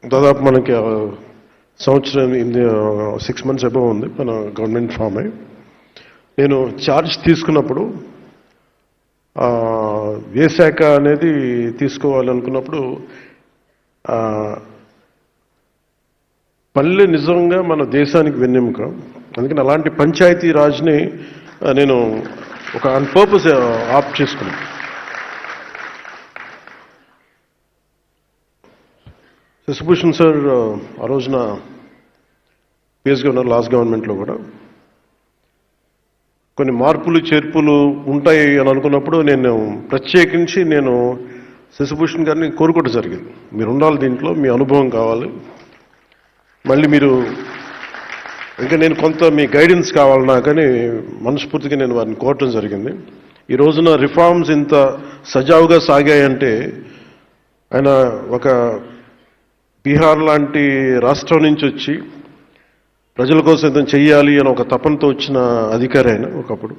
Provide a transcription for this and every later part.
దాదాపు మనకి సంవత్సరం 6 months అబౌవ్ ఉంది మన గవర్నమెంట్ ఫామ్ అయ్యి. నేను ఛార్జ్ తీసుకున్నప్పుడు ఏ శాఖ అనేది తీసుకోవాలనుకున్నప్పుడు పల్లె నిజంగా మన దేశానికి వెన్నెముక. అందుకని అలాంటి పంచాయతీ రాజ్ని నేను ఒక ఆన్ పర్పస్ ఆప్ట్ చేసుకున్నాను. శశిభూషణ్ సార్ ఆ రోజున పిఎస్గా ఉన్నారు లాస్ట్ గవర్నమెంట్లో కూడా. కొన్ని మార్పులు చేర్పులు ఉంటాయి అని అనుకున్నప్పుడు నేను ప్రత్యేకించి శశిభూషణ్ గారిని కోరుకోవడం జరిగింది. మీరు ఉండాలి దీంట్లో, మీ అనుభవం కావాలి, మళ్ళీ మీరు ఇంకా నేను కొంత మీ గైడెన్స్ కావాలన్నా కానీ మనస్ఫూర్తిగా నేను వారిని కోరటం జరిగింది. ఈ రోజున రిఫార్మ్స్ ఇంత సజావుగా సాగాయంటే ఆయన ఒక బీహార్ లాంటి రాష్ట్రం నుంచి వచ్చి ప్రజల కోసం ఏదైనా చెయ్యాలి అని ఒక తపనతో వచ్చిన అధికారి ఆయన ఒకప్పుడు.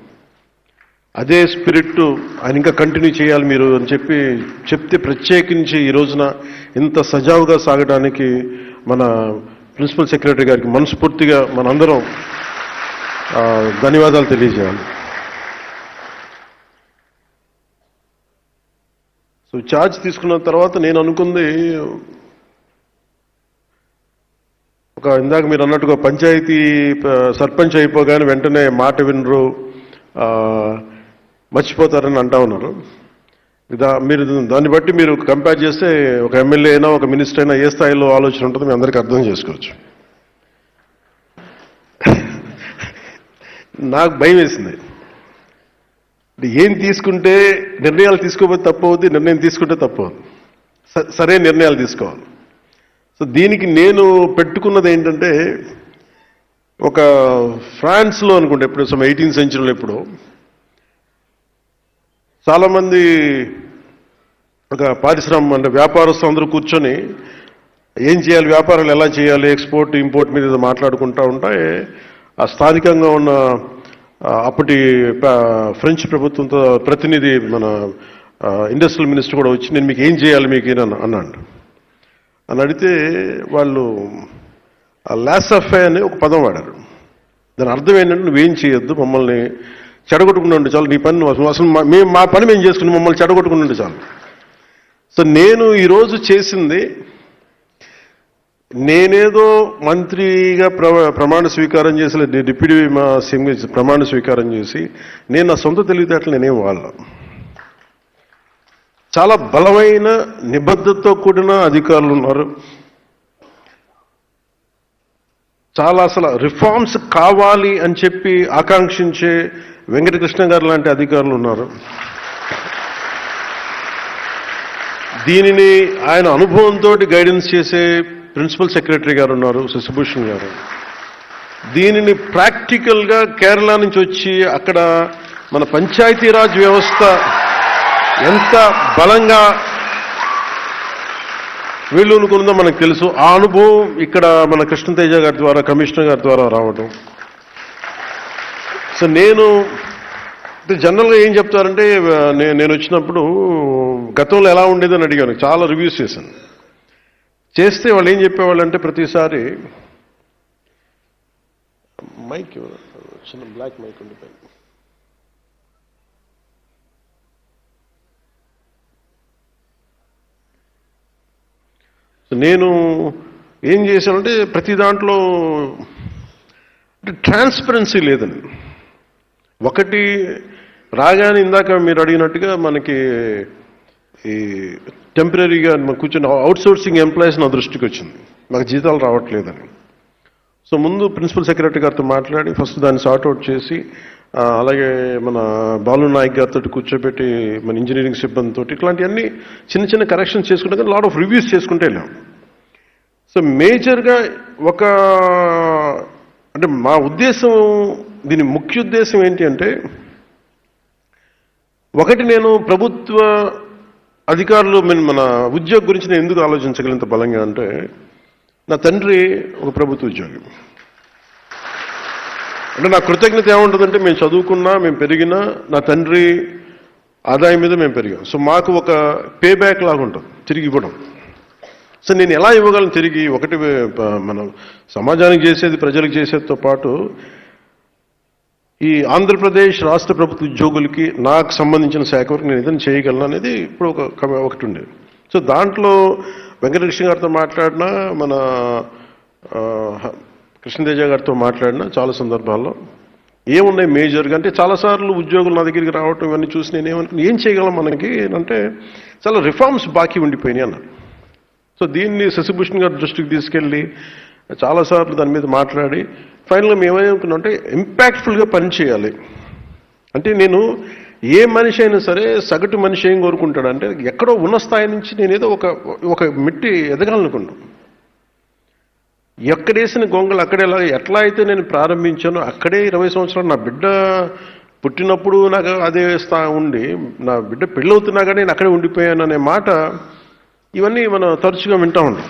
అదే స్పిరిట్ ఆయన ఇంకా కంటిన్యూ చేయాలి మీరు అని చెప్తే ప్రత్యేకించి ఈ రోజున ఇంత సజావుగా సాగడానికి మన ప్రిన్సిపల్ సెక్రటరీ గారికి మనస్ఫూర్తిగా మనందరం ధన్యవాదాలు తెలియజేయాలి. సో ఛార్జ్ తీసుకున్న తర్వాత నేను అనుకుంది ఇందాక మీరు అన్నట్టుగా పంచాయతీ సర్పంచ్ అయిపోగానే వెంటనే మాట వినరు, మర్చిపోతారని అంటా ఉన్నారు. మీరు దాన్ని బట్టి మీరు కంపేర్ చేస్తే ఒక ఎమ్మెల్యే అయినా ఒక మినిస్టర్ అయినా ఏ స్థాయిలో ఆలోచన ఉంటుందో మీ అందరికీ అర్థం చేసుకోవచ్చు. నాకు భయం వేసింది. ఏం తీసుకుంటే నిర్ణయాలు తీసుకోకపోతే తప్పు అవుద్ది, నిర్ణయం తీసుకుంటే తప్పు అవుద్ది. సరే నిర్ణయాలు తీసుకోవాలి. సో దీనికి నేను పెట్టుకున్నది ఏంటంటే ఒక ఫ్రాన్స్లో అనుకుంటే ఎప్పుడు 18th century ఎప్పుడు చాలామంది ఒక అంటే వ్యాపారస్తులు అందరూ కూర్చొని ఏం చేయాలి, వ్యాపారాలు ఎలా చేయాలి, ఎక్స్పోర్ట్ ఇంపోర్ట్ మీద మాట్లాడుకుంటూ ఉంటే ఆ స్థానికంగా ఉన్న అప్పటి ఫ్రెంచ్ ప్రభుత్వంతో ప్రతినిధి మన ఇండస్ట్రియల్ మినిస్టర్ కూడా వచ్చి నేను మీకు ఏం చేయాలి మీకు అన్నాడు. అని అడిగితే వాళ్ళు లాసఫే అనే ఒక పదం వాడారు. దాని అర్థం ఏంటంటే నువ్వేం చేయొద్దు, మమ్మల్ని చెడగొట్టుకుని ఉండే చాలు, నీ పని అసలు మా పని మేము చేసుకుని మమ్మల్ని చెడగొట్టుకుని ఉండే చాలు. సో నేను ఈరోజు చేసింది, నేనేదో మంత్రిగా ప్రమాణ స్వీకారం చేసి డిప్యూటీ మా సీఎం ప్రమాణ స్వీకారం చేసి నేను నా సొంత తెలివితేటలు నేనేం వాళ్ళ చాలా బలమైన నిబద్ధతతో కూడిన అధికారులు ఉన్నారు. చాలా అసలు రిఫార్మ్స్ కావాలి అని చెప్పి ఆకాంక్షించే వెంకటకృష్ణ గారు లాంటి అధికారులు ఉన్నారు. దీనిని ఆయన అనుభవంతో గైడెన్స్ చేసే ప్రిన్సిపల్ సెక్రటరీ గారు ఉన్నారు, శశిభూషణ్ గారు. దీనిని ప్రాక్టికల్గా కేరళ నుంచి వచ్చి అక్కడ మన పంచాయతీరాజ్ వ్యవస్థ ఎంత బలంగా వీళ్ళు అనుకున్నదో మనకు తెలుసు. ఆ అనుభవం ఇక్కడ మన కృష్ణతేజ గారి ద్వారా, కమిషనర్ గారి ద్వారా రావడం. సో నేను జనరల్గా ఏం చెప్తారంటే నేను వచ్చినప్పుడు గతంలో ఎలా ఉండేదని అడిగాను, చాలా రివ్యూస్ చేశాను. చేస్తే వాళ్ళు ఏం చెప్పేవాళ్ళు అంటే ప్రతిసారి మైక్ చిన్న బ్లాక్ మైక్ ఉండిపోయింది. నేను ఏం చేశానంటే ప్రతి దాంట్లో ట్రాన్స్పరెన్సీ లేదండి. ఒకటి రాగానే ఇందాక మీరు అడిగినట్టుగా మనకి ఈ టెంపరీగా కూర్చొని అవుట్సోర్సింగ్ ఎంప్లాయీస్ నా దృష్టికి వచ్చింది, మాకు జీతాలు రావట్లేదని. సో ముందు ప్రిన్సిపల్ సెక్రటరీ గారితో మాట్లాడి ఫస్ట్ దాన్ని సార్ట్అవుట్ చేసి, అలాగే మన బాలు నాయక్ గారితో కూర్చోబెట్టి మన ఇంజనీరింగ్ సిబ్బందితో ఇట్లాంటివన్నీ చిన్న చిన్న కరెక్షన్స్ చేసుకుంటే కానీ లాట్ ఆఫ్ రివ్యూస్ చేసుకుంటే వెళ్ళాం. సో మేజర్గా అంటే మా ఉద్దేశం, దీని ముఖ్య ఉద్దేశం ఏంటి అంటే, ఒకటి నేను ప్రభుత్వ అధికారులు మన ఉద్యోగం గురించి నేను ఎందుకు ఆలోచించగలిగినంత బలంగా అంటే, నా తండ్రి ఒక ప్రభుత్వ ఉద్యోగి. అంటే నా కృతజ్ఞత ఏముంటుందంటే, మేము చదువుకున్నా, మేము పెరిగినా నా తండ్రి ఆదాయం మీద మేము పెరిగాం. సో మాకు ఒక పే బ్యాక్ లాగా ఉంటుంది, తిరిగి ఇవ్వడం. సో నేను ఎలా ఇవ్వగలను తిరిగి? ఒకటి మనం సమాజానికి చేసేది, ప్రజలకు చేసేదితో పాటు ఈ ఆంధ్రప్రదేశ్ రాష్ట్ర ప్రభుత్వ ఉద్యోగులకి నాకు సంబంధించిన శాఖ వరకు నేను ఏదైనా చేయగలను అనేది ఇప్పుడు ఒకటి ఉండేది. సో దాంట్లో వెంకటకృష్ణ గారితో మాట్లాడినా, మన కృష్ణతేజ గారితో మాట్లాడినా చాలా సందర్భాల్లో ఏమున్నాయి మేజర్గా అంటే, చాలాసార్లు ఉద్యోగులు నా దగ్గరికి రావటం ఇవన్నీ చూసి నేను ఏం చేయగలం మనకి అంటే, చాలా రిఫార్మ్స్ బాకీ ఉండిపోయినాయి అన్నారు. సో దీన్ని శశిభూషణ్ గారి దృష్టికి తీసుకెళ్ళి చాలాసార్లు దాని మీద మాట్లాడి ఫైనల్గా మేము ఏమనుకున్నాం అంటే, ఇంపాక్ట్ఫుల్గా పనిచేయాలి అంటే, నేను ఏ మనిషి అయినా సరే సగటు మనిషి ఏం కోరుకుంటాడంటే, ఎక్కడో ఉన్న స్థాయి నుంచి నేనేదో ఒక మెట్టి ఎదగాలనుకున్నాను. ఎక్కడేసిన గొంగలు అక్కడే ఎట్లా అయితే నేను ప్రారంభించానో అక్కడే 20 సంవత్సరాలు నా బిడ్డ పుట్టినప్పుడు నాకు అదే ఉండి, నా బిడ్డ పెళ్ళవుతున్నా కానీ నేను అక్కడే ఉండిపోయాను అనే మాట ఇవన్నీ మనం తరచుగా వింటూ ఉంటాం.